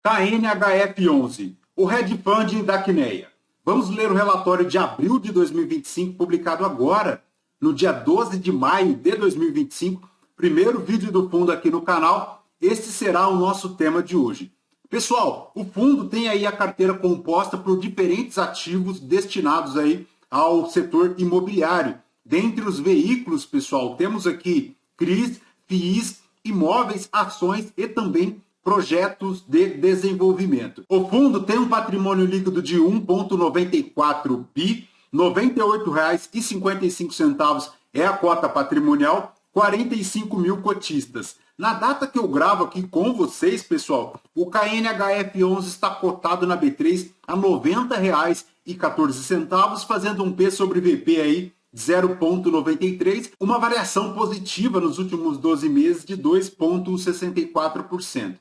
KNHF11, o hedge fund da Quineia. Vamos ler o relatório de abril de 2025, publicado agora, no dia 12 de maio de 2025. Primeiro vídeo do fundo aqui no canal. Este será o nosso tema de hoje. Pessoal, o fundo tem aí a carteira composta por diferentes ativos destinados aí ao setor imobiliário. Dentre os veículos, pessoal, temos aqui CRIs, FIIs, imóveis, ações e também projetos de desenvolvimento. O fundo tem um patrimônio líquido de 1,94 bi, R$ 98,55 é a cota patrimonial, 45 mil cotistas. Na data que eu gravo aqui com vocês, pessoal, o KNHF11 está cotado na B3 a R$ 90,14, fazendo um P sobre VP aí 0,93, uma variação positiva nos últimos 12 meses de 2,64%.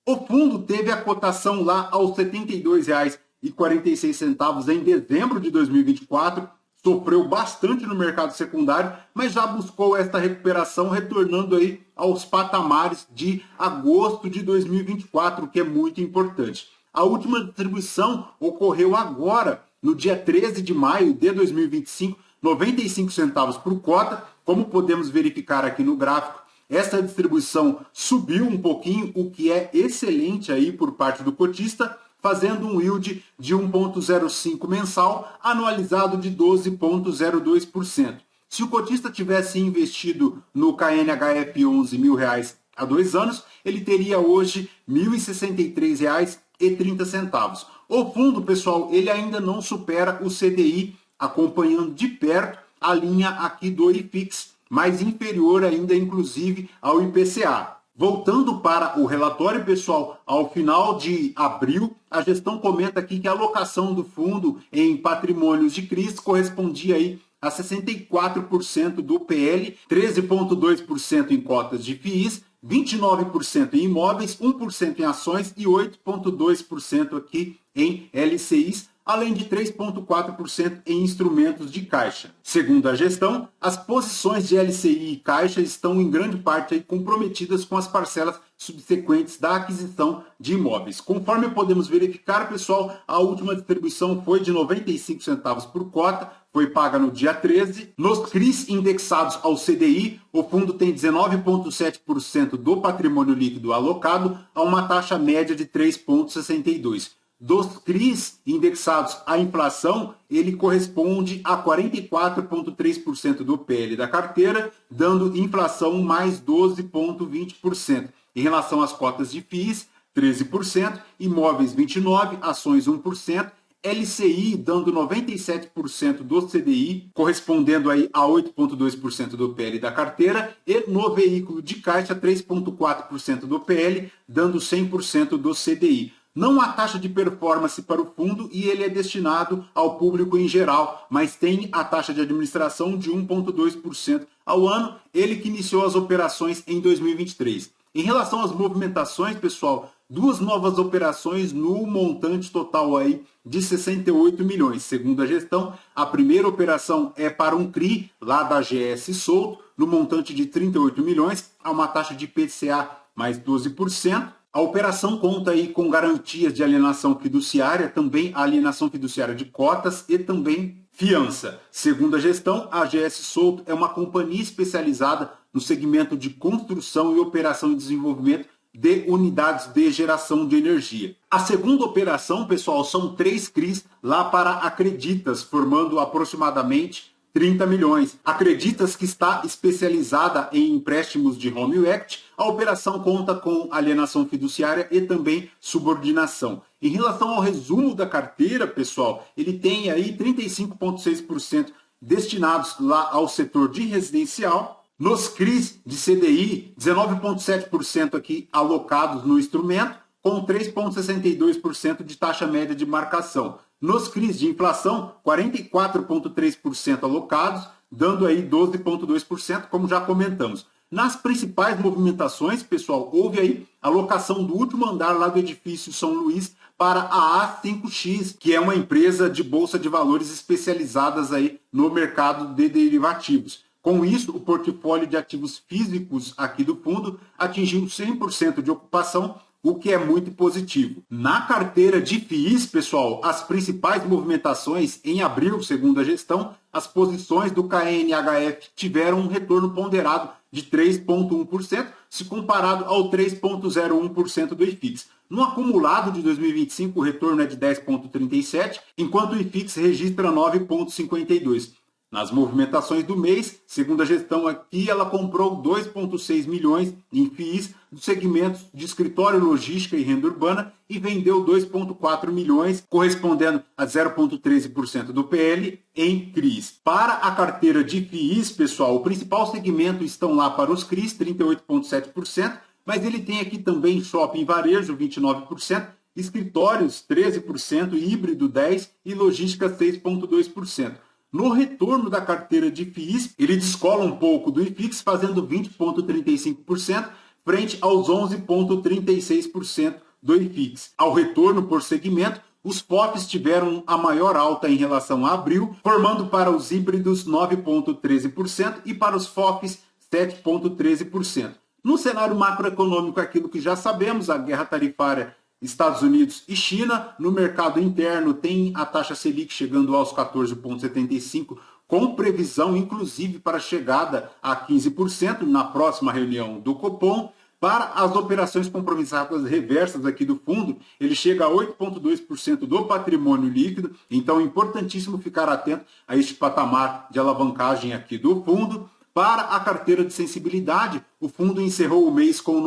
O fundo teve a cotação lá aos R$ 72,46 em dezembro de 2024, sofreu bastante no mercado secundário, mas já buscou esta recuperação, retornando aí aos patamares de agosto de 2024, o que é muito importante. A última distribuição ocorreu agora, no dia 13 de maio de 2025, 95 centavos por cota. Como podemos verificar aqui no gráfico, essa distribuição subiu um pouquinho, o que é excelente aí por parte do cotista, fazendo um yield de 1,05 mensal, anualizado de 12,02%. Se o cotista tivesse investido no KNHF11 R$ 1.000 há 2 anos, ele teria hoje R$ 1.063,30. O fundo, pessoal, ele ainda não supera o CDI, acompanhando de perto a linha aqui do IFIX, mais inferior ainda, inclusive, ao IPCA. Voltando para o relatório, pessoal, ao final de abril, a gestão comenta aqui que a alocação do fundo em patrimônios de CRIs correspondia aí a 64% do PL, 13,2% em cotas de FIIs, 29% em imóveis, 1% em ações e 8,2% aqui em LCIs, além de 3,4% em instrumentos de caixa. Segundo a gestão, as posições de LCI e caixa estão em grande parte aí comprometidas com as parcelas subsequentes da aquisição de imóveis. Conforme podemos verificar, pessoal, a última distribuição foi de 95 centavos por cota, foi paga no dia 13. Nos CRIs indexados ao CDI, o fundo tem 19,7% do patrimônio líquido alocado a uma taxa média de 3,62%. Dos CRIs indexados à inflação, ele corresponde a 44,3% do PL da carteira, dando inflação mais 12,20%. Em relação às cotas de FIIs, 13%, imóveis 29%, ações 1%, LCI dando 97% do CDI, correspondendo aí a 8,2% do PL da carteira, e no veículo de caixa 3,4% do PL, dando 100% do CDI. Não há taxa de performance para o fundo e ele é destinado ao público em geral, mas tem a taxa de administração de 1,2% ao ano, ele que iniciou as operações em 2023. Em relação às movimentações, pessoal, 2 novas operações no montante total aí de 68 milhões. Segundo a gestão, a primeira operação é para um CRI lá da GS Solto, no montante de 38 milhões, a uma taxa de IPCA mais 12%. A operação conta aí com garantias de alienação fiduciária, também alienação fiduciária de cotas e também fiança. Segundo a gestão, a GS Solto é uma companhia especializada no segmento de construção e operação e desenvolvimento de unidades de geração de energia. A segunda operação, pessoal, são 3 CRIs lá para Acreditas, formando aproximadamente 30 milhões. Acreditas que está especializada em empréstimos de Home Equity. A operação conta com alienação fiduciária e também subordinação. Em relação ao resumo da carteira, pessoal, ele tem aí 35,6% destinados lá ao setor de residencial. Nos CRIs de CDI, 19,7% aqui alocados no instrumento, com 3,62% de taxa média de marcação. Nos CRIs de inflação, 44,3% alocados, dando aí 12,2%, como já comentamos. Nas principais movimentações, pessoal, houve aí a locação do último andar lá do edifício São Luís para a A5X, que é uma empresa de bolsa de valores especializadas aí no mercado de derivativos. Com isso, o portfólio de ativos físicos aqui do fundo atingiu 100% de ocupação, o que é muito positivo. Na carteira de FIIs, pessoal, as principais movimentações em abril, segundo a gestão, as posições do KNHF tiveram um retorno ponderado de 3,1%, se comparado ao 3,01% do IFIX. No acumulado de 2025, o retorno é de 10,37%, enquanto o IFIX registra 9,52%. Nas movimentações do mês, segundo a gestão aqui, ela comprou 2,6 milhões em FIIs dos segmentos de escritório, logística e renda urbana e vendeu 2,4 milhões, correspondendo a 0,13% do PL em CRIs. Para a carteira de FIIs, pessoal, o principal segmento estão lá para os CRIs, 38,7%, mas ele tem aqui também shopping e varejo, 29%, escritórios, 13%, híbrido, 10% e logística, 6,2%. No retorno da carteira de FIIs, ele descola um pouco do IFIX, fazendo 20,35%, frente aos 11,36% do IFIX. Ao retorno por segmento, os FOFs tiveram a maior alta em relação a abril, formando para os híbridos 9,13% e para os FOFs 7,13%. No cenário macroeconômico, aquilo que já sabemos, a guerra tarifária Estados Unidos e China. No mercado interno tem a taxa Selic chegando aos 14,75%, com previsão inclusive para chegada a 15% na próxima reunião do Copom. Para as operações compromissadas reversas aqui do fundo, ele chega a 8,2% do patrimônio líquido, então é importantíssimo ficar atento a este patamar de alavancagem aqui do fundo. Para a carteira de sensibilidade, o fundo encerrou o mês com R$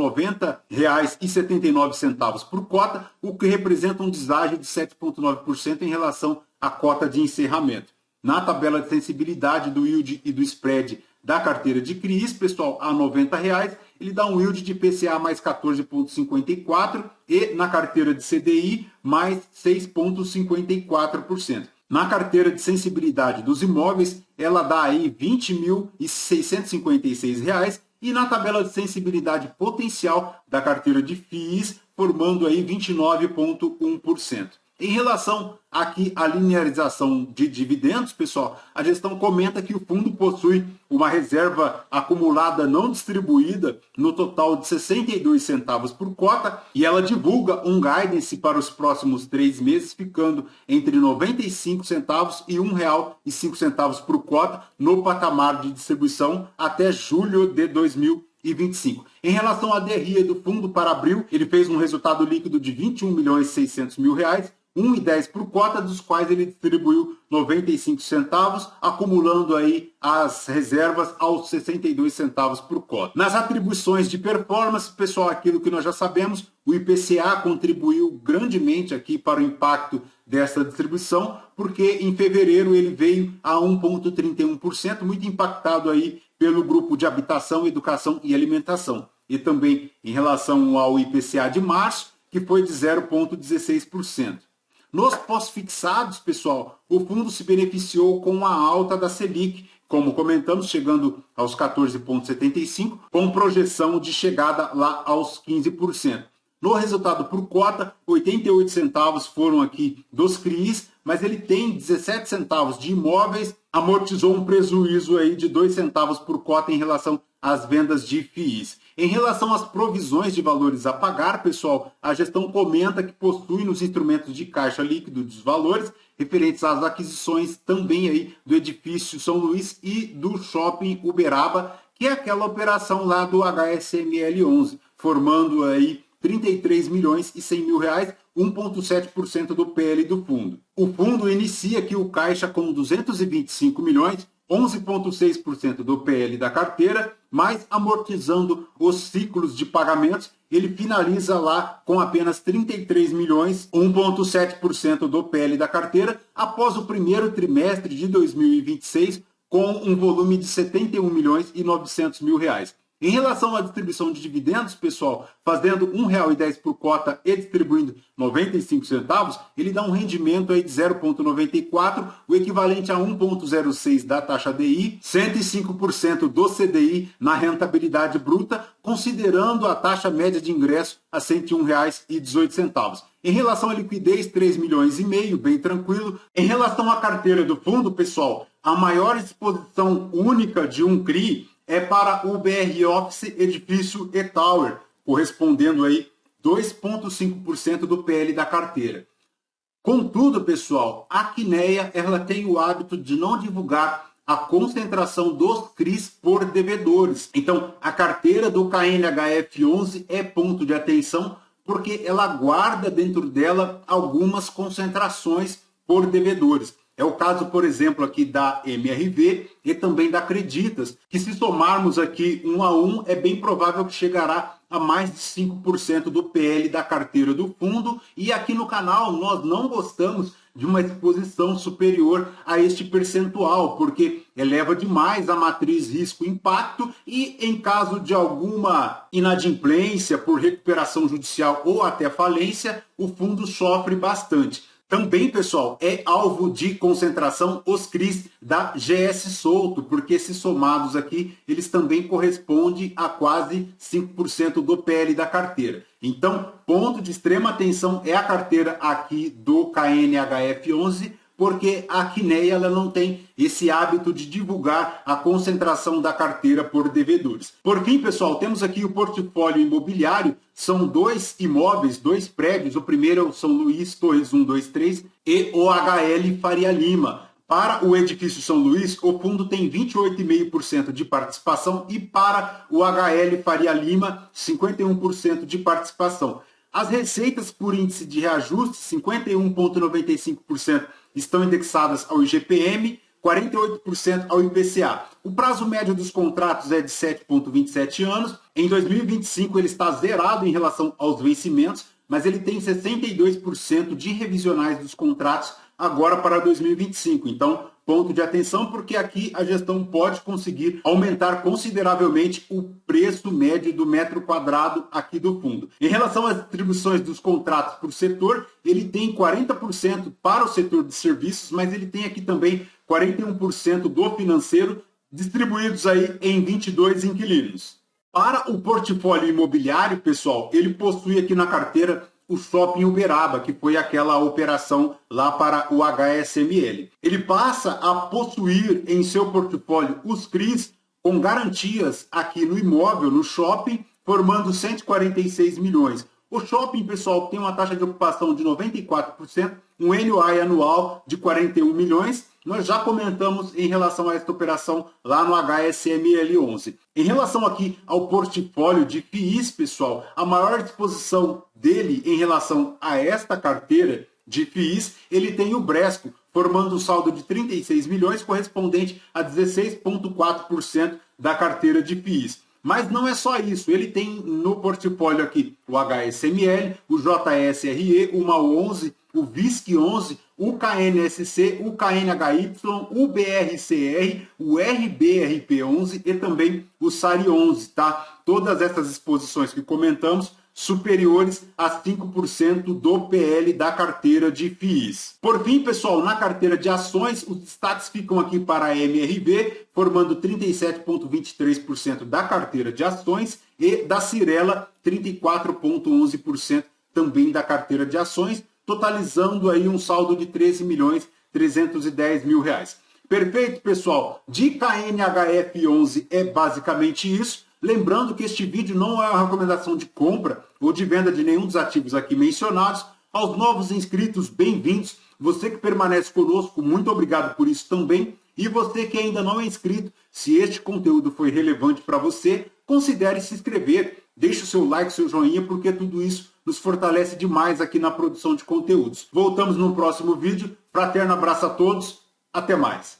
90,79 por cota, o que representa um deságio de 7,9% em relação à cota de encerramento. Na tabela de sensibilidade do yield e do spread da carteira de CRIs, pessoal, a R$ 90, ele dá um yield de IPCA mais 14,54% e na carteira de CDI mais 6,54%. Na carteira de sensibilidade dos imóveis, ela dá aí R$ 20.656 e na tabela de sensibilidade potencial da carteira de FIIs, formando aí 29,1%. Em relação aqui à linearização de dividendos, pessoal, a gestão comenta que o fundo possui uma reserva acumulada não distribuída no total de 62 centavos por cota e ela divulga um guidance para os próximos 3 meses, ficando entre 95 centavos e R$ 1,05 por cota no patamar de distribuição até julho de 2025. Em relação à DRE do fundo para abril, ele fez um resultado líquido de R$ 21.600.000, 1,10 por cota, dos quais ele distribuiu 95 centavos, acumulando aí as reservas aos 62 centavos por cota. Nas atribuições de performance, pessoal, aquilo que nós já sabemos, o IPCA contribuiu grandemente aqui para o impacto dessa distribuição, porque em fevereiro ele veio a 1,31%, muito impactado aí pelo grupo de habitação, educação e alimentação. E também em relação ao IPCA de março, que foi de 0,16%. Nos pós-fixados, pessoal, o fundo se beneficiou com a alta da Selic, como comentamos, chegando aos 14,75%, com projeção de chegada lá aos 15%. No resultado por cota, 88 centavos foram aqui dos CRIs, mas ele tem 17 centavos de imóveis, amortizou um prejuízo aí de 2 centavos por cota em relação às vendas de FIIs. Em relação às provisões de valores a pagar, pessoal, a gestão comenta que possui nos instrumentos de caixa líquido dos valores referentes às aquisições também aí do edifício São Luís e do shopping Uberaba, que é aquela operação lá do HSML 11, formando aí 33 milhões e 100 mil reais, 1,7% do PL do fundo. O fundo inicia aqui o caixa com 225 milhões, 11,6% do PL da carteira, mas amortizando os ciclos de pagamentos, ele finaliza lá com apenas 33 milhões, 1,7% do PL da carteira, após o primeiro trimestre de 2026, com um volume de 71 milhões e 900 mil reais. Em relação à distribuição de dividendos, pessoal, fazendo R$ 1,10 por cota e distribuindo 95 centavos, ele dá um rendimento aí de 0,94, o equivalente a 1,06 da taxa DI, 105% do CDI na rentabilidade bruta, considerando a taxa média de ingresso a R$ 101,18. Em relação à liquidez, 3 milhões e meio, bem tranquilo. Em relação à carteira do fundo, pessoal, a maior exposição única de um CRI é para o BR Office Edifício e-Tower, correspondendo aí 2,5% do PL da carteira. Contudo, pessoal, a Quineia ela tem o hábito de não divulgar a concentração dos CRIs por devedores. Então, a carteira do KNHF11 é ponto de atenção porque ela guarda dentro dela algumas concentrações por devedores. É o caso, por exemplo, aqui da MRV e também da Creditas, que se somarmos aqui um a um, é bem provável que chegará a mais de 5% do PL da carteira do fundo. E aqui no canal nós não gostamos de uma exposição superior a este percentual, porque eleva demais a matriz risco-impacto e em caso de alguma inadimplência por recuperação judicial ou até falência, o fundo sofre bastante. Também, pessoal, é alvo de concentração os CRIs da GS Solto, porque se somados aqui, eles também correspondem a quase 5% do PL da carteira. Então, ponto de extrema atenção é a carteira aqui do KNHF11, porque a Quineia ela não tem esse hábito de divulgar a concentração da carteira por devedores. Por fim, pessoal, temos aqui o portfólio imobiliário. São 2 imóveis, 2 prédios. O primeiro é o São Luís Torres 123 e o HL Faria Lima. Para o edifício São Luís, o fundo tem 28,5% de participação e para o HL Faria Lima, 51% de participação. As receitas por índice de reajuste, 51,95%, estão indexadas ao IGPM, 48% ao IPCA. O prazo médio dos contratos é de 7,27 anos. Em 2025 ele está zerado em relação aos vencimentos, mas ele tem 62% de revisionais dos contratos agora para 2025. Então, ponto de atenção, porque aqui a gestão pode conseguir aumentar consideravelmente o preço médio do metro quadrado aqui do fundo. Em relação às distribuições dos contratos por setor, ele tem 40% para o setor de serviços, mas ele tem aqui também 41% do financeiro, distribuídos aí em 22 inquilinos. Para o portfólio imobiliário, pessoal, ele possui aqui na carteira o Shopping Uberaba, que foi aquela operação lá para o HSML. Ele passa a possuir em seu portfólio os CRIs com garantias aqui no imóvel, no shopping, formando 146 milhões. O shopping, pessoal, tem uma taxa de ocupação de 94%, um NOI anual de 41 milhões. Nós já comentamos em relação a esta operação lá no HSML11. Em relação aqui ao portfólio de FIIs, pessoal, a maior exposição dele em relação a esta carteira de FIIs, ele tem o Bresco, formando um saldo de 36 milhões, correspondente a 16,4% da carteira de FIIs. Mas não é só isso, ele tem no portfólio aqui o HSML, o JSRE, o MAU11, o VISC11, o KNSC, o KNHY, o BRCR, o RBRP11 e também o SARI11, tá? Todas essas exposições que comentamos superiores a 5% do PL da carteira de FIIs. Por fim, pessoal, na carteira de ações, os destaques ficam aqui para a MRV, formando 37,23% da carteira de ações, e da Cyrela, 34,11% também da carteira de ações, totalizando aí um saldo de 13.310.000 reais. Perfeito, pessoal? De KNHF11 é basicamente isso. Lembrando que este vídeo não é uma recomendação de compra ou de venda de nenhum dos ativos aqui mencionados. Aos novos inscritos, bem-vindos. Você que permanece conosco, muito obrigado por isso também. E você que ainda não é inscrito, se este conteúdo foi relevante para você, considere se inscrever. Deixe o seu like, seu joinha, porque tudo isso nos fortalece demais aqui na produção de conteúdos. Voltamos no próximo vídeo. Fraterno abraço a todos. Até mais.